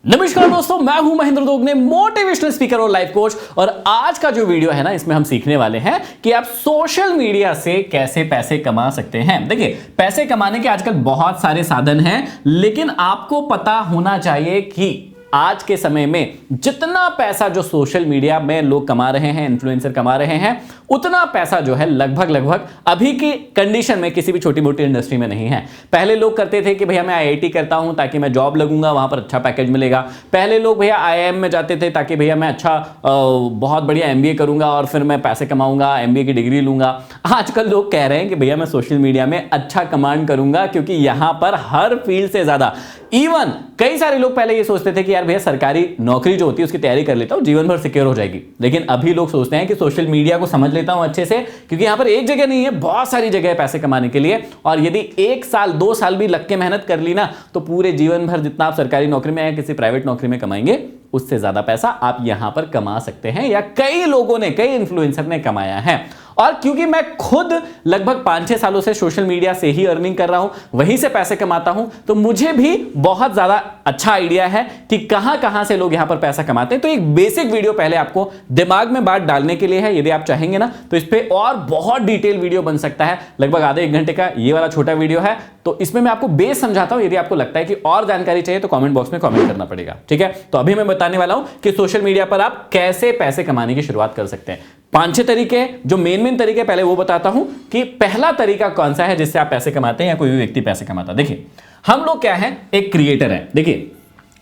नमस्कार दोस्तों, मैं हूं महेंद्र दोगने, मोटिवेशनल स्पीकर और लाइफ कोच। और आज का जो वीडियो है ना, इसमें हम सीखने वाले हैं कि आप सोशल मीडिया से कैसे पैसे कमा सकते हैं। देखिए, पैसे कमाने के आजकल बहुत सारे साधन हैं, लेकिन आपको पता होना चाहिए कि आज के समय में जितना पैसा जो सोशल मीडिया में लोग कमा रहे हैं, इन्फ्लुएंसर कमा रहे हैं, उतना पैसा जो है लगभग अभी की कंडीशन में किसी भी छोटी मोटी इंडस्ट्री में नहीं है। पहले लोग करते थे कि भैया मैं आईआईटी करता हूं ताकि मैं जॉब लगूंगा, वहां पर अच्छा पैकेज मिलेगा। पहले लोग भैया आईआईएम में जाते थे ताकि भैया मैं अच्छा बहुत बढ़िया एमबीए करूंगा और फिर मैं पैसे कमाऊंगा, एमबीए की डिग्री लूंगा। आजकल लोग कह रहे हैं कि भैया मैं सोशल मीडिया में अच्छा कमांड करूंगा, क्योंकि यहां पर हर फील्ड से ज्यादा, इवन कई सारे लोग पहले ये सोचते थे कि यार भैया सरकारी नौकरी जो होती है उसकी तैयारी कर लेता हूं, जीवन भर सिक्योर हो जाएगी। लेकिन अभी लोग सोचते हैं कि सोशल मीडिया को समझ लेता हूं अच्छे से, क्योंकि यहां पर एक जगह नहीं है, बहुत सारी जगह है पैसे कमाने के लिए। और यदि 1 साल 2 साल भी लग के मेहनत कर ली ना, तो पूरे जीवन भर जितना आप सरकारी नौकरी में या किसी प्राइवेट नौकरी में कमाएंगे, उससे ज्यादा पैसा आप यहां पर कमा सकते हैं, या कई लोगों ने, कई इन्फ्लुएंसर ने कमाया है। और क्योंकि मैं खुद लगभग 5-6 सालों से सोशल मीडिया से ही अर्निंग कर रहा हूं, वहीं से पैसे कमाता हूं, तो मुझे भी बहुत ज्यादा अच्छा आइडिया है कि कहां से लोग यहां पर पैसा कमाते हैं। तो एक बेसिक वीडियो पहले आपको दिमाग में बात डालने के लिए है। यदि आप चाहेंगे ना, तो इस पे और बहुत डिटेल वीडियो बन सकता है, लगभग आधे 1 घंटे का ये वाला छोटा वीडियो है। तो इसमें मैं आपको बेस समझाता हूं। यदि आपको लगता है कि और जानकारी चाहिए तो कमेंट बॉक्स में कमेंट करना पड़ेगा, ठीक है। तो अभी मैं बताने वाला हूं कि सोशल मीडिया पर आप कैसे पैसे कमाने की शुरुआत कर सकते हैं। 5-6 तरीके, जो मेन तरीके पहले वो बताता हूं कि पहला तरीका कौन सा है जिससे आप पैसे कमाते हैं या कोई भी व्यक्ति पैसे कमाता है। देखिए, हम लोग क्या है, एक क्रिएटर है। देखिए,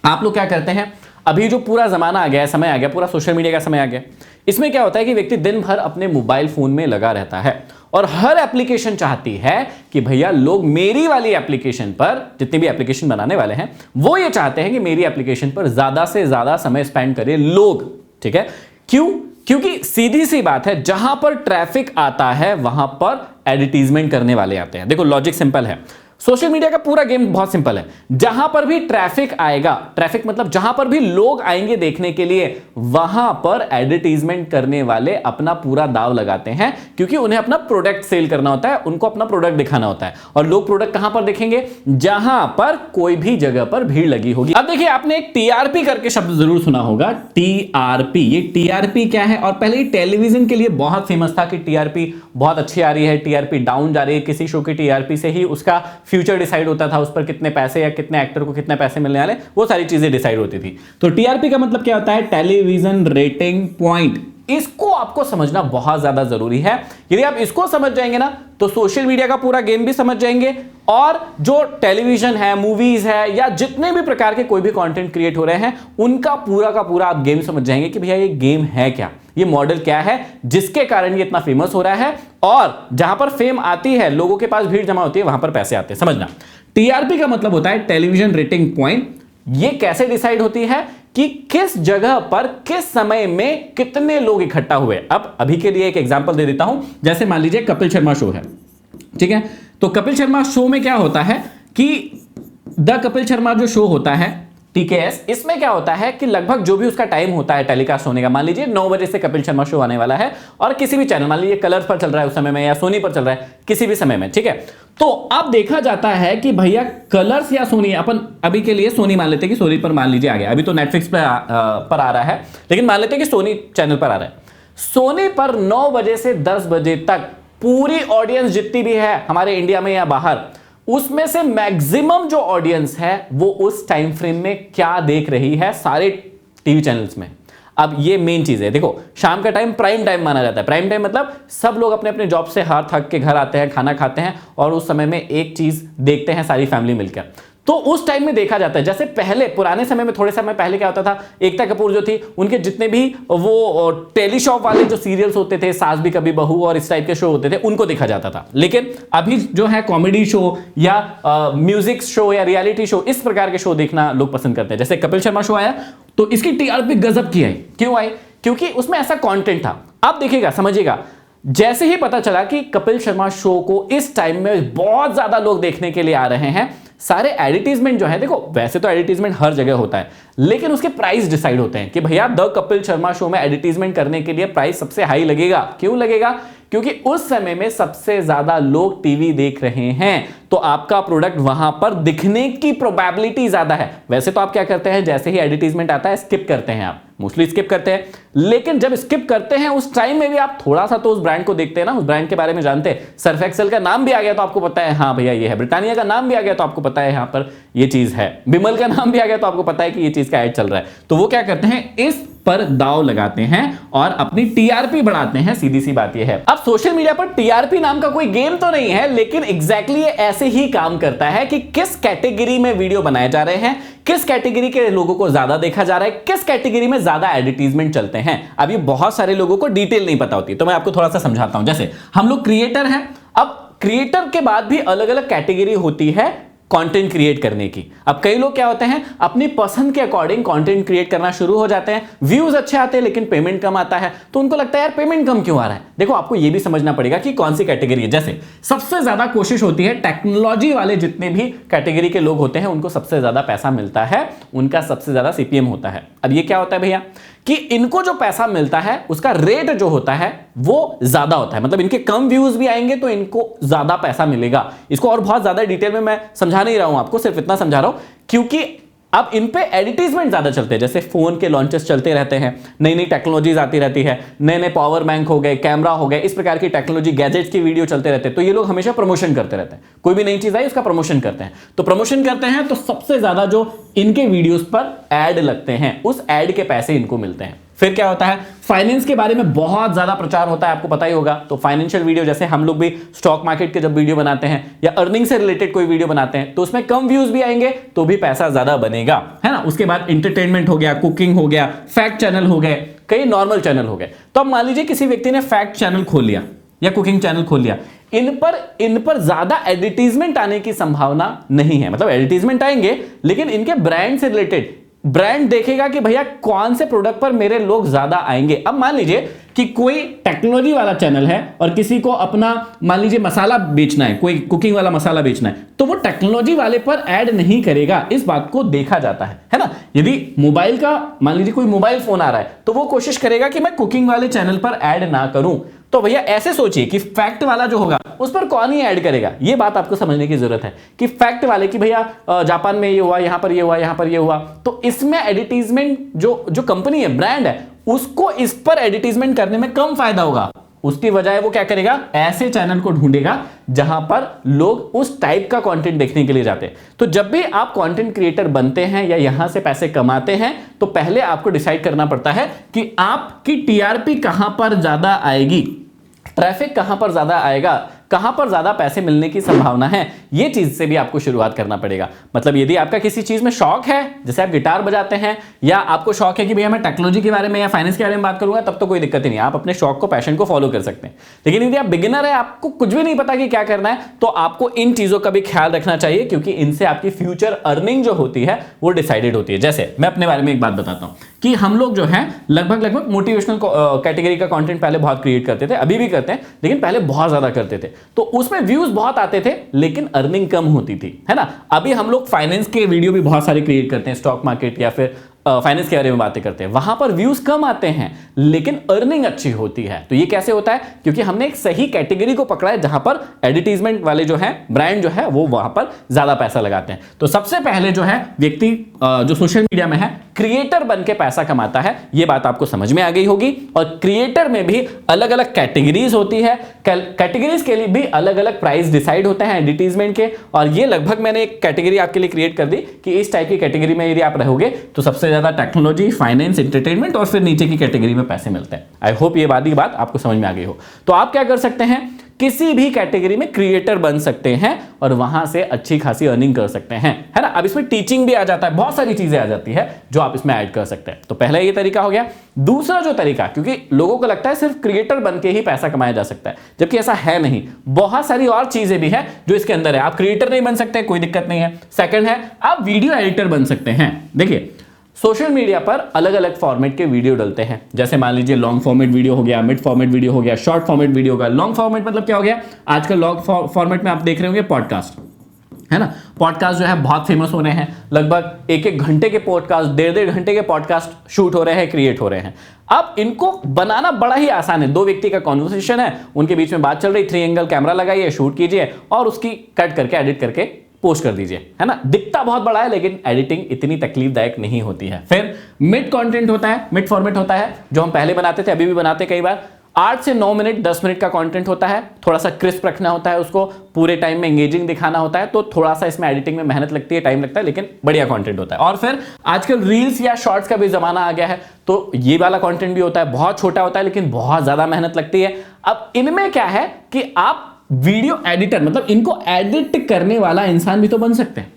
आप लोग क्या करते हैं, अभी जो पूरा जमाना आ गया है, समय आ गया, पूरा सोशल मीडिया का समय आ गया, इसमें क्या होता है कि व्यक्ति दिन भर अपने मोबाइल फोन में लगा रहता है और हर एप्लीकेशन चाहती है कि भैया लोग मेरी वाली एप्लीकेशन पर, जितने भी एप्लीकेशन बनाने वाले हैं वो ये चाहते हैं कि मेरी एप्लीकेशन पर ज्यादा से ज्यादा समय स्पेंड करें लोग, ठीक है। क्यों? क्योंकि सीधी सी बात है, जहां पर ट्रैफिक आता है वहां पर एडवर्टाइजमेंट करने वाले आते हैं। देखो, लॉजिक सिंपल है, सोशल मीडिया का पूरा गेम बहुत सिंपल है। जहां पर भी ट्रैफिक आएगा, ट्रैफिक मतलब जहां पर भी लोग आएंगे देखने के लिए, वहां पर एडवर्टाइजमेंट करने वाले अपना पूरा दाव लगाते हैं, क्योंकि उन्हें अपना प्रोडक्ट सेल करना होता है, उनको अपना प्रोडक्ट दिखाना होता है। और लोग प्रोडक्ट कहां पर देखेंगे? जहां पर कोई भी जगह पर भीड़ लगी होगी। अब देखिए, आपने एक टीआरपी करके शब्द जरूर सुना होगा, टीआरपी। ये टीआरपी क्या है? और पहले टेलीविजन के लिए बहुत फेमस था कि टीआरपी बहुत अच्छी आ रही है, टीआरपी डाउन जा रही है। किसी शो की टीआरपी से ही उसका फ्यूचर डिसाइड होता था, उस पर कितने पैसे या कितने एक्टर को कितने पैसे मिलने वाले, वो सारी चीजें डिसाइड होती थी। तो टीआरपी का मतलब क्या होता है? Television rating point. इसको आपको समझना बहुत ज्यादा जरूरी है। यदि आप इसको समझ जाएंगे ना, तो सोशल मीडिया का पूरा गेम भी समझ जाएंगे, और जो टेलीविजन है, मूवीज है, या जितने भी प्रकार के कोई भी कंटेंट क्रिएट हो रहे हैं, उनका पूरा का पूरा आप गेम समझ जाएंगे कि भैया ये गेम है क्या, ये मॉडल क्या है जिसके कारण ये इतना फेमस हो रहा है। और जहां पर फेम आती है, लोगों के पास भीड़ जमा होती है, वहां पर पैसे आते हैं। समझना, टीआरपी का मतलब होता है टेलीविजन रेटिंग पॉइंट। ये कैसे डिसाइड होती है कि किस जगह पर किस समय में कितने लोग इकट्ठा हुए। अब अभी के लिए एक एग्जांपल दे देता हूं, जैसे मान लीजिए कपिल शर्मा शो है, ठीक है। तो कपिल शर्मा शो में क्या होता है कि द कपिल शर्मा जो शो होता है, टीकेएस, इसमें क्या होता है कि लगभग जो भी उसका टाइम होता है टेलीकास्ट होने का, मान लीजिए 9 बजे से कपिल शर्मा शो आने वाला है, और किसी भी चैनल, मान लीजिए कलर्स पर चल रहा है उस समय में, या सोनी पर चल रहा है किसी भी समय में, ठीक है। तो अब देखा जाता है कि भैया कलर्स या सोनी, अपन अभी के लिए सोनी मान लेते हैं कि सोनी पर मान लीजिए आ गया, अभी तो नेटफ्लिक्स पर आ रहा है, लेकिन मान लेते हैं कि सोनी चैनल पर आ रहा है। सोनी पर 9 बजे से 10 बजे तक पूरी ऑडियंस जितनी भी है हमारे इंडिया में या बाहर, उसमें से मैक्सिमम जो ऑडियंस है वो उस टाइम फ्रेम में क्या देख रही है सारे टीवी चैनल्स में। अब ये मेन चीज है। देखो, शाम का टाइम प्राइम टाइम माना जाता है। प्राइम टाइम मतलब सब लोग अपने अपने जॉब से हार थक के घर आते हैं, खाना खाते हैं, और उस समय में एक चीज देखते हैं सारी फैमिली मिलकर। तो उस टाइम में देखा जाता है, जैसे पहले पुराने समय में, थोड़े समय पहले क्या होता था, एकता कपूर जो थी, उनके जितने भी वो टेलीशॉप वाले जो सीरियल्स होते थे, सास भी कभी बहू और इस टाइप के शो होते थे, उनको देखा जाता था। लेकिन अभी जो है कॉमेडी शो या म्यूजिक शो या रियलिटी शो, इस प्रकार के शो देखना लोग पसंद करते हैं। जैसे कपिल शर्मा शो आया, तो इसकी टीआरपी गजब की आई। क्यों आई? क्योंकि उसमें ऐसा कंटेंट था। आप देखिएगा, समझिएगा, जैसे ही पता चला कि कपिल शर्मा शो को इस टाइम में बहुत ज्यादा लोग देखने के लिए आ रहे हैं, सारे एडवर्टीजमेंट जो है, देखो वैसे तो एडवर्टीजमेंट हर जगह होता है, लेकिन उसके प्राइस डिसाइड होते हैं कि भैया द कपिल शर्मा शो में एडवर्टीजमेंट करने के लिए प्राइस सबसे हाई लगेगा। क्यों लगेगा? क्योंकि उस समय में सबसे ज्यादा लोग टीवी देख रहे हैं, तो आपका प्रोडक्ट वहां पर दिखने की प्रोबेबिलिटी ज्यादा है। वैसे तो आप क्या करते हैं, जैसे ही एडवर्टाइजमेंट आता है स्किप करते हैं, आप मोस्टली स्किप करते हैं, लेकिन जब स्किप करते हैं उस टाइम में भी आप थोड़ा सा तो उस ब्रांड को देखते हैं ना, उस ब्रांड के बारे में जानते हैं। सर्फ एक्सेल का नाम भी आ गया तो आपको पता है हाँ भैया ये है, ब्रिटानिया का नाम भी आ गया तो आपको पता है यहां पर ये चीज है, बिमल का नाम भी आ गया तो आपको पता है कि ये चीज का ऐड चल रहा है। तो वो क्या करते हैं, इस पर दाव लगाते हैं और अपनी टीआरपी बढ़ाते हैं, सीधी सी बात ये है। अब सोशल मीडिया पर टीआरपी नाम का कोई गेम तो नहीं है, लेकिन एग्जैक्टली ये ऐसे ही काम करता है कि किस कैटेगरी में वीडियो बनाए जा रहे हैं, किस कैटेगरी के लोगों को ज्यादा देखा जा रहा है, किस कैटेगरी में ज्यादा एडवर्टाइजमेंट चलते हैं। अब ये बहुत सारे लोगों को डिटेल नहीं पता होती, तो मैं आपको थोड़ा सा समझाता हूं। जैसे हम लोग क्रिएटर हैं, अब क्रिएटर के बाद भी अलग अलग कैटेगरी होती है कंटेंट क्रिएट करने की। अब कई लोग क्या होते हैं, अपनी पसंद के अकॉर्डिंग कंटेंट क्रिएट करना शुरू हो जाते हैं, व्यूज अच्छे आते हैं लेकिन पेमेंट कम आता है, तो उनको लगता है यार पेमेंट कम क्यों आ रहा है। देखो आपको यह भी समझना पड़ेगा कि कौन सी कैटेगरी है। जैसे सबसे ज्यादा कोशिश होती है, टेक्नोलॉजी वाले जितने भी कैटेगरी के लोग होते हैं उनको सबसे ज्यादा पैसा मिलता है, उनका सबसे ज्यादा सीपीएम होता है। अब ये क्या होता है भैया कि इनको जो पैसा मिलता है उसका रेट जो होता है वो ज्यादा होता है, मतलब इनके कम व्यूज भी आएंगे तो इनको ज्यादा पैसा मिलेगा। इसको और बहुत ज्यादा डिटेल में मैं समझा नहीं रहा हूं आपको, सिर्फ इतना समझा रहा हूं क्योंकि अब इन पे एडवर्टाइजमेंट ज्यादा चलते हैं। जैसे फोन के लॉन्चेस चलते रहते हैं, नई नई टेक्नोलॉजीज आती रहती है, नए नए पावर बैंक हो गए, कैमरा हो गए, इस प्रकार की टेक्नोलॉजी गैजेट्स की वीडियो चलते रहते हैं, तो ये लोग हमेशा प्रमोशन करते रहते हैं। कोई भी नई चीज आई उसका प्रमोशन करते हैं, तो प्रमोशन करते हैं तो सबसे ज्यादा जो इनके वीडियोस पर ऐड लगते हैं उस ऐड के पैसे इनको मिलते हैं। फिर क्या होता है, फाइनेंस के बारे में बहुत ज्यादा प्रचार होता है, आपको पता ही होगा। तो फाइनेंशियल वीडियो, जैसे हम लोग भी स्टॉक मार्केट के जब वीडियो बनाते हैं या अर्निंग से रिलेटेड कोई वीडियो बनाते हैं तो उसमें कम व्यूज भी आएंगे तो भी पैसा ज्यादा बनेगा, है ना। उसके बाद इंटरटेनमेंट हो गया, कुकिंग हो गया, फैक्ट चैनल हो गए, कई नॉर्मल चैनल हो गए। तो अब मान लीजिए किसी व्यक्ति ने फैक्ट चैनल खोल लिया या कुकिंग चैनल खोल लिया, इन पर ज्यादा एडवर्टाइजमेंट आने की संभावना नहीं है। मतलब एडवर्टाइजमेंट आएंगे लेकिन इनके ब्रांड से रिलेटेड ब्रांड देखेगा कि भैया कौन से प्रोडक्ट पर मेरे लोग ज्यादा आएंगे। अब मान लीजिए कि कोई टेक्नोलॉजी वाला चैनल है और किसी को अपना मान लीजिए मसाला बेचना है, कोई कुकिंग वाला मसाला बेचना है, तो वो टेक्नोलॉजी वाले पर ऐड नहीं करेगा, इस बात को देखा जाता है ना। यदि मोबाइल का मान लीजिए कोई मोबाइल फोन आ रहा है तो वो कोशिश करेगा कि मैं कुकिंग वाले चैनल पर ऐड ना करूं। तो भैया ऐसे सोचिए कि फैक्ट वाला जो होगा उस पर कौन ही ऐड करेगा, ये बात आपको समझने की जरूरत है कि फैक्ट वाले की भैया जापान में ये हुआ, यहां पर ये हुआ, यहां पर ये हुआ, तो इसमें एडवर्टाइजमेंट जो कंपनी है, ब्रांड है, उसको इस पर एडवर्टाइजमेंट करने में कम फायदा होगा। उसकी बजाय वो क्या करेगा, ऐसे चैनल को ढूंढेगा जहां पर लोग उस टाइप का कंटेंट देखने के लिए जाते हैं। तो जब भी आप कंटेंट क्रिएटर बनते हैं या यहां से पैसे कमाते हैं तो पहले आपको डिसाइड करना पड़ता है कि आपकी टीआरपी कहां पर ज्यादा आएगी, ट्रैफिक कहां पर ज्यादा आएगा, कहां पर ज्यादा पैसे मिलने की संभावना है। यह चीज से भी आपको शुरुआत करना पड़ेगा। मतलब यदि आपका किसी चीज में शौक है, जैसे आप गिटार बजाते हैं, या आपको शौक है कि भैया मैं टेक्नोलॉजी के बारे में या फाइनेंस के बारे में बात करूंगा, तब तो कोई दिक्कत ही नहीं, आप अपने शौक को, पैशन को फॉलो कर सकते हैं। लेकिन यदि आप बिगिनर है, आपको कुछ भी नहीं पता कि क्या करना है, तो आपको इन चीजों का भी ख्याल रखना चाहिए क्योंकि इनसे आपकी फ्यूचर अर्निंग जो होती है वो डिसाइडेड होती है। जैसे मैं अपने बारे में एक बात बताता हूं कि हम लोग जो है लगभग मोटिवेशनल कैटेगरी का कंटेंट पहले बहुत क्रिएट करते थे, अभी भी करते हैं, लेकिन पहले बहुत ज्यादा करते थे, तो उसमें व्यूज बहुत आते थे लेकिन अर्निंग कम होती थी, है ना। अभी हम लोग फाइनेंस के वीडियो भी बहुत सारे क्रिएट करते हैं, स्टॉक मार्केट या फिर फाइनेंस के बारे में बातें करते हैं, वहां पर व्यूज कम आते हैं लेकिन अर्निंग अच्छी होती है। तो ये कैसे होता है, क्योंकि हमने एक सही कैटेगरी को पकड़ा है जहां पर एडवर्टाइजमेंट वाले जो है ब्रांड जो है वो वहां पर ज्यादा पैसा लगाते हैं। तो सबसे पहले जो है व्यक्ति जो सोशल मीडिया में है क्रिएटर बन के पैसा कमाता है, ये बात आपको समझ में आ गई होगी। और क्रिएटर में भी अलग अलग कैटेगरीज होती है, कैटेगरीज के लिए भी अलग अलग प्राइस डिसाइड होते हैं एडवर्टाइजमेंट के, और ये लगभग मैंने एक कैटेगरी आपके लिए क्रिएट कर दी कि इस टाइप की कैटेगरी में यदि आप रहोगे तो सबसे ज्यादा टेक्नोलॉजी, फाइनेंस, एंटरटेनमेंट और फिर नीचे की कैटेगरी में पैसे मिलते हैं। आई होप ये बात आपको समझ में आ गई हो। तो आप क्या कर सकते हैं, किसी भी कैटेगरी में क्रिएटर बन सकते हैं और वहां से अच्छी खासी अर्निंग कर सकते हैं, है ना। अब इसमें टीचिंग भी आ जाता है, बहुत सारी चीजें आ जाती है जो आप इसमें ऐड कर सकते हैं। तो पहला ये तरीका हो गया। दूसरा जो तरीका, क्योंकि लोगों को लगता है सिर्फ क्रिएटर बन के ही पैसा कमाया जा सकता है, जबकि ऐसा है नहीं, बहुत सारी और चीजें भी है जो इसके अंदर है। आप क्रिएटर नहीं बन सकते, कोई दिक्कत नहीं है। सेकंड है, आप वीडियो एडिटर बन सकते हैं। देखिए सोशल मीडिया पर अलग अलग फॉर्मेट के वीडियो डलते हैं, जैसे मान लीजिए लॉन्ग फॉर्मेट वीडियो हो गया, मिड फॉर्मेट वीडियो हो गया, शॉर्ट फॉर्मेट वीडियो होगा। लॉन्ग फॉर्मेट मतलब क्या हो गया, आजकल लॉन्ग फॉर्मेट में आप देख रहे होंगे पॉडकास्ट, है ना। पॉडकास्ट जो है बहुत फेमस हो रहे हैं, लगभग एक एक घंटे के पॉडकास्ट, डेढ़ डेढ़ घंटे के पॉडकास्ट शूट हो रहे हैं, क्रिएट हो रहे हैं। अब इनको बनाना बड़ा ही आसान है। दो व्यक्ति का कॉन्वर्सेशन है, उनके बीच में बात चल रही, 3 एंगल कैमरा लगाइए, शूट कीजिए और उसकी कट करके एडिट करके पोस्ट कर दीजिए, है ना। दिखता बहुत बड़ा है लेकिन एडिटिंग इतनी तकलीफदायक नहीं होती है। फिर मिड कंटेंट होता है, मिड फॉर्मेट होता है, जो हम पहले बनाते थे, अभी भी बनाते कई बार। 8 से 9 मिनट, 10 मिनट का कंटेंट होता है, थोड़ा सा क्रिस्प रखना होता है, उसको पूरे टाइम में एंगेजिंग दिखाना होता है, तो थोड़ा सा इसमें एडिटिंग में मेहनत लगती है, टाइम लगता है, लेकिन बढ़िया कंटेंट होता है। और फिर आजकल रील्स या शॉर्ट्स का भी जमाना आ गया है, तो ये वाला कंटेंट भी होता है, बहुत छोटा होता है लेकिन बहुत ज्यादा मेहनत लगती है। अब इनमें क्या है कि आप वीडियो एडिटर, मतलब इनको एडिट करने वाला इंसान भी तो बन सकते हैं,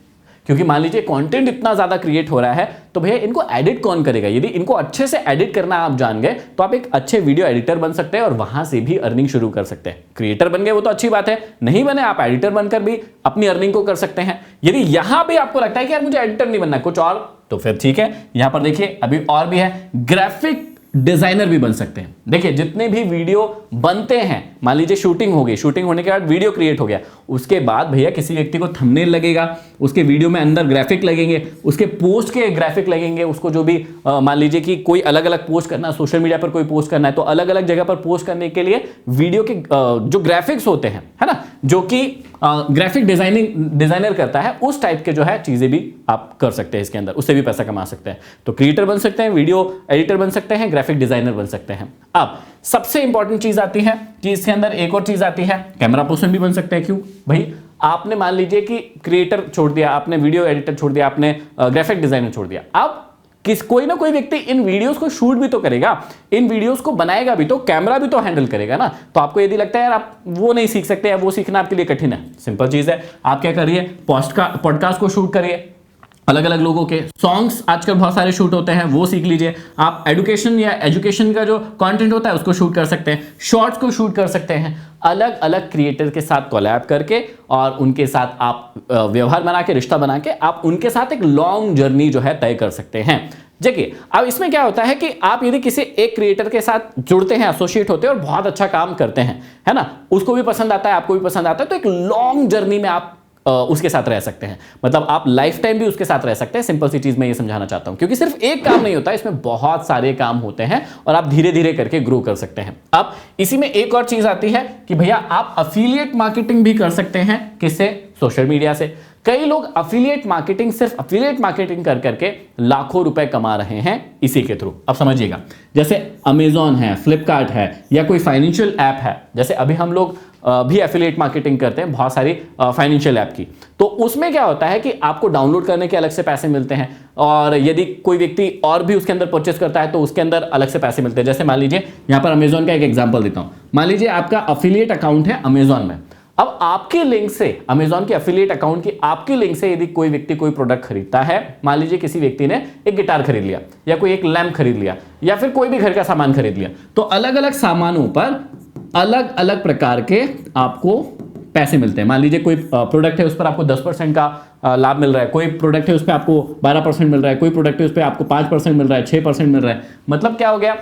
क्योंकि मान लीजिए कंटेंट इतना ज्यादा क्रिएट हो रहा है, तो भैया इनको एडिट कौन करेगा। यदि इनको अच्छे से एडिट करना आप जान गए तो आप एक अच्छे वीडियो एडिटर बन सकते हैं और वहां से भी अर्निंग शुरू कर सकते हैं। क्रिएटर बन गए वो तो अच्छी बात है, नहीं बने आप एडिटर बनकर भी अपनी अर्निंग को कर सकते हैं। यदि यहां भी आपको लगता है कि यार मुझे एडिटर नहीं बनना, कुछ और, तो फिर ठीक है, यहां पर देखिए अभी और भी है, ग्राफिक डिजाइनर भी बन सकते हैं। देखिए जितने भी वीडियो बनते हैं, मान लीजिए शूटिंग हो गई, शूटिंग होने के बाद वीडियो क्रिएट हो गया, उसके बाद भैया किसी व्यक्ति को थंबनेल लगेगा, उसके वीडियो में अंदर ग्राफिक लगेंगे, उसके पोस्ट के ग्राफिक लगेंगे, उसको जो भी मान लीजिए कि कोई अलग अलग पोस्ट करना, सोशल मीडिया पर कोई पोस्ट करना है, तो अलग अलग जगह पर पोस्ट करने के लिए वीडियो के जो ग्राफिक्स होते हैं, है ना, जो कि ग्राफिक डिजाइनर करता है, उस टाइप के जो है चीजें भी आप कर सकते हैं इसके अंदर, उससे भी पैसा कमा सकते हैं। तो क्रिएटर बन सकते हैं, वीडियो एडिटर बन सकते हैं, ग्राफिक डिजाइनर बन सकते हैं। अब सबसे इंपॉर्टेंट चीज आती है कि इसके अंदर एक और चीज आती है, कैमरा पर्सन भी बन सकते हैं। क्यों भाई, आपने मान लीजिए कि क्रिएटर छोड़ दिया, आपने वीडियो एडिटर छोड़ दिया, आपने ग्राफिक डिजाइनर छोड़ दिया, अब कोई ना कोई व्यक्ति इन वीडियोस को शूट भी तो करेगा, इन वीडियोस को बनाएगा भी तो, कैमरा भी तो हैंडल करेगा ना। तो आपको यदि लगता है यार आप वो नहीं सीख सकते या वो सीखना आपके लिए कठिन है, सिंपल चीज है, आप क्या करिए, पॉडकास्ट को शूट करिए, अलग अलग लोगों के सॉन्ग्स आजकल बहुत सारे शूट होते हैं, वो सीख लीजिए। आप एजुकेशन का जो कंटेंट होता है उसको शूट कर सकते हैं, शॉर्ट्स को शूट कर सकते हैं, अलग अलग क्रिएटर के साथ कोलैब करके और उनके साथ आप व्यवहार बना के, रिश्ता बना के आप उनके साथ एक लॉन्ग जर्नी जो है तय कर सकते हैं। देखिए अब इसमें क्या होता है कि आप यदि किसी एक क्रिएटर के साथ जुड़ते हैं, एसोसिएट होते हैं और बहुत अच्छा काम करते हैं, है ना, उसको भी पसंद आता है, आपको भी पसंद आता है, तो एक लॉन्ग जर्नी में आप उसके साथ रह सकते हैं, मतलब आप लाइफ टाइम भी उसके साथ रह सकते हैं। सिंपल सी चीज मैं ये समझाना चाहता हूं, क्योंकि सिर्फ एक काम नहीं होता, इसमें बहुत सारे काम होते हैं और आप धीरे धीरे करके ग्रो कर सकते हैं। अब इसी में एक और चीज आती है कि भैया आप अफिलिएट मार्केटिंग भी कर सकते हैं, किससे, सोशल मीडिया से। कई लोग अफिलिएट मार्केटिंग, सिर्फ अफिलिएट मार्केटिंग कर करके लाखों रुपए कमा रहे हैं इसी के थ्रू। अब समझिएगा, जैसे अमेजॉन है, फ्लिपकार्ट है, या कोई फाइनेंशियल ऐप है, जैसे अभी हम लोग भी एफिलिएट मार्केटिंग करते हैं बहुत सारी फाइनेंशियल ऐप की, तो उसमें क्या होता है कि आपको डाउनलोड करने के अलग से पैसे मिलते हैं, और यदि कोई व्यक्ति और भी उसके अंदर परचेस करता है तो उसके अंदर अलग से पैसे मिलते हैं। जैसे मान लीजिए यहां पर अमेजॉन का एक एग्जांपल देता हूं, मान लीजिए आपका अफिलिएट अकाउंट है अमेजॉन में। अब आपके लिंक से, अमेजॉन के अफिलिएट अकाउंट की आपके लिंक से यदि कोई व्यक्ति कोई प्रोडक्ट खरीदता है, मान लीजिए किसी व्यक्ति ने एक गिटार खरीद लिया, या कोई एक लैंप खरीद लिया, या फिर कोई भी घर का सामान खरीद लिया, तो अलग अलग सामानों पर अलग अलग प्रकार के आपको पैसे मिलते हैं। मान लीजिए कोई प्रोडक्ट है उस पर आपको 10% का लाभ मिल रहा है, कोई प्रोडक्ट है उस पर आपको 12% मिल रहा है, कोई प्रोडक्ट है उस पर आपको 5% मिल रहा है, 6% मिल रहा है। मतलब क्या हो गया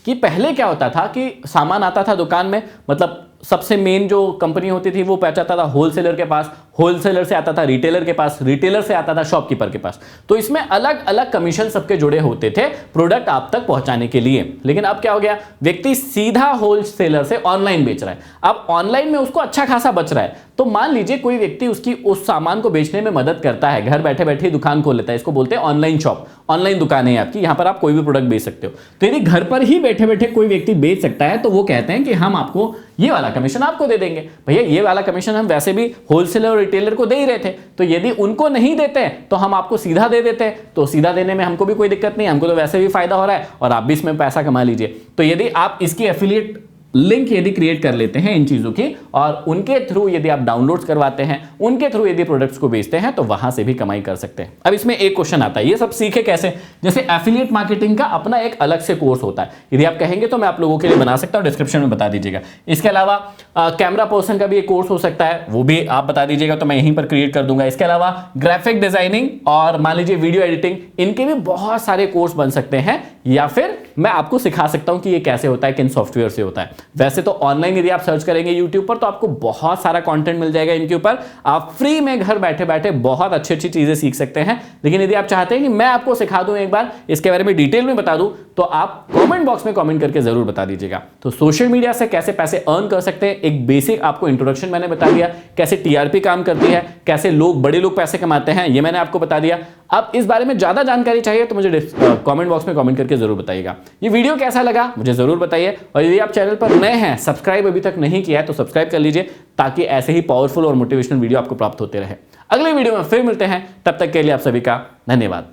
कि पहले क्या होता था कि सामान आता था दुकान में, मतलब सबसे मेन जो कंपनी होती थी वो पहुंचाता था होलसेलर के पास, होलसेलर से आता था रिटेलर के पास, रिटेलर से आता था शॉपकीपर के पास। तो इसमें अलग अलग कमीशन सबके जुड़े होते थे प्रोडक्ट आप तक पहुंचाने के लिए। लेकिन अब क्या हो गया, व्यक्ति सीधा होलसेलर से ऑनलाइन बेच रहा है। अब ऑनलाइन में उसको अच्छा खासा बच रहा है, तो मान लीजिए कोई व्यक्ति उसकी उस सामान को बेचने में मदद करता है, घर बैठे बैठे दुकान खोल लेता है, इसको बोलते हैं ऑनलाइन शॉप, ऑनलाइन दुकान है आपकी, यहां पर आप कोई भी प्रोडक्ट बेच सकते हो। तो यदि घर पर ही बैठे बैठे कोई व्यक्ति बेच सकता है तो वो कहते हैं कि हम आपको ये वाला कमीशन आपको दे देंगे। भैया ये वाला कमीशन हम वैसे भी होलसेलर और रिटेलर को दे ही रहे थे, तो यदि उनको नहीं देते तो हम आपको सीधा दे देते हैं, तो सीधा देने में हमको भी कोई दिक्कत नहीं, हमको तो वैसे भी फायदा हो रहा है और आप भी इसमें पैसा कमा लीजिए। तो यदि आप इसकी एफिलिएट लिंक यदि क्रिएट कर लेते हैं इन चीजों की, और उनके थ्रू यदि आप डाउनलोड्स करवाते हैं, उनके थ्रू यदि प्रोडक्ट्स को बेचते हैं, तो वहां से भी कमाई कर सकते हैं। अब इसमें एक क्वेश्चन आता है, ये सब सीखे कैसे? जैसे एफिलिएट मार्केटिंग का अपना एक अलग से कोर्स होता है, यदि आप कहेंगे तो मैं आप लोगों के लिए बना सकता हूं, डिस्क्रिप्शन में बता दीजिएगा। इसके अलावा कैमरा पर्सन का भी एक कोर्स हो सकता है, वो भी आप बता दीजिएगा तो मैं यहीं पर क्रिएट कर दूंगा। इसके अलावा ग्राफिक डिजाइनिंग और मान लीजिए वीडियो एडिटिंग, इनके भी बहुत सारे कोर्स बन सकते हैं, या फिर मैं आपको सिखा सकता हूं कि ये कैसे होता है, किन सॉफ्टवेयर से होता है। वैसे तो ऑनलाइन यदि आप सर्च करेंगे यूट्यूब पर तो आपको बहुत सारा कंटेंट मिल जाएगा इनके ऊपर, आप फ्री में घर बैठे बैठे बहुत अच्छी अच्छी चीजें सीख सकते हैं। लेकिन यदि आप चाहते हैं कि मैं आपको सिखा दूं, एक बार इसके बारे में डिटेल में बता दूं, तो आप कमेंट बॉक्स में कमेंट करके जरूर बता दीजिएगा। तो सोशल मीडिया से कैसे पैसे अर्न कर सकते हैं, एक बेसिक आपको इंट्रोडक्शन मैंने बता दिया, कैसे टीआरपी काम करती है, कैसे बड़े लोग पैसे कमाते हैं, ये मैंने आपको बता दिया। अब इस बारे में ज्यादा जानकारी चाहिए तो मुझे कमेंट बॉक्स में कमेंट करके जरूर बताइएगा। ये वीडियो कैसा लगा मुझे जरूर बताइए, और यदि आप चैनल पर नए हैं, सब्सक्राइब अभी तक नहीं किया है तो सब्सक्राइब कर लीजिए, ताकि ऐसे ही पावरफुल और मोटिवेशनल वीडियो आपको प्राप्त होते रहे। अगले वीडियो में फिर मिलते हैं, तब तक के लिए आप सभी का धन्यवाद।